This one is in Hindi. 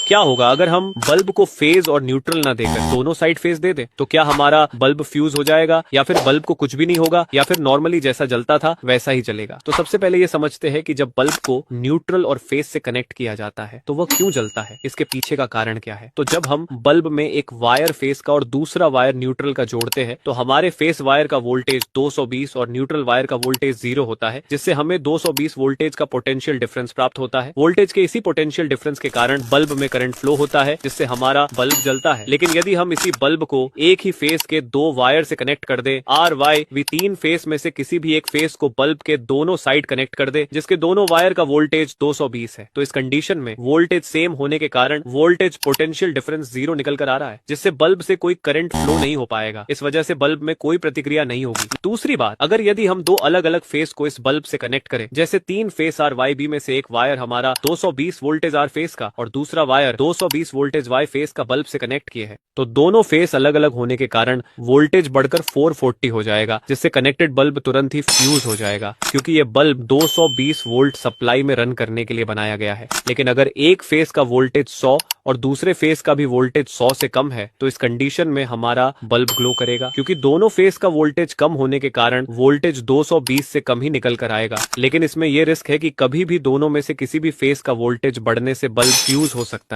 क्या होगा अगर हम बल्ब को फेज और न्यूट्रल ना देकर दोनों साइड फेज दे दें? तो क्या हमारा बल्ब फ्यूज हो जाएगा, या फिर बल्ब को कुछ भी नहीं होगा, या फिर नॉर्मली जैसा जलता था वैसा ही चलेगा? तो सबसे पहले ये समझते हैं कि जब बल्ब को न्यूट्रल और फेज से कनेक्ट किया जाता है तो वह क्यों जलता है, इसके पीछे का कारण क्या है। तो जब हम बल्ब में एक वायर फेज का और दूसरा वायर न्यूट्रल का जोड़ते हैं तो हमारे फेस वायर का वोल्टेज 220 और न्यूट्रल वायर का वोल्टेज 0 होता है, जिससे हमें 220 वोल्टेज का पोटेंशियल डिफरेंस प्राप्त होता है। वोल्टेज के इसी पोटेंशियल डिफरेंस के कारण बल्ब में करंट फ्लो होता है, जिससे हमारा बल्ब जलता है। लेकिन यदि हम इसी बल्ब को एक ही फेस के दो वायर से कनेक्ट कर दे, आर वाई वी तीन फेस में से किसी भी एक फेस को बल्ब के दोनों साइड कनेक्ट कर दे, जिसके दोनों वायर का वोल्टेज 220 है, तो इस कंडीशन में वोल्टेज सेम होने के कारण वोल्टेज पोटेंशियल डिफरेंस 0 निकल कर आ रहा है, जिससे बल्ब से कोई करंट फ्लो नहीं हो पाएगा। इस वजह से बल्ब में कोई प्रतिक्रिया नहीं होगी। दूसरी बात, अगर यदि हम दो अलग अलग फेस को इस बल्ब से कनेक्ट करें, जैसे तीन फेस आर वाई बी में से एक वायर हमारा 220 वोल्टेज आर फेस का और दूसरा वायर 220 वोल्टेज वाई फेस का बल्ब से कनेक्ट किए हैं, तो दोनों फेस अलग अलग होने के कारण वोल्टेज बढ़कर 440 हो जाएगा, जिससे कनेक्टेड बल्ब तुरंत ही फ्यूज हो जाएगा, क्योंकि ये बल्ब 220 वोल्ट सप्लाई में रन करने के लिए बनाया गया है। लेकिन अगर एक फेस का वोल्टेज 100 और दूसरे फेस का भी वोल्टेज 100 से कम है, तो इस कंडीशन में हमारा बल्ब ग्लो करेगा, क्योंकि दोनों फेस का वोल्टेज कम होने के कारण वोल्टेज 220 से कम ही निकल कर आएगा। लेकिन इसमें यह रिस्क है कि कभी भी दोनों में से किसी भी फेस का वोल्टेज बढ़ने से बल्ब फ्यूज हो सकता है।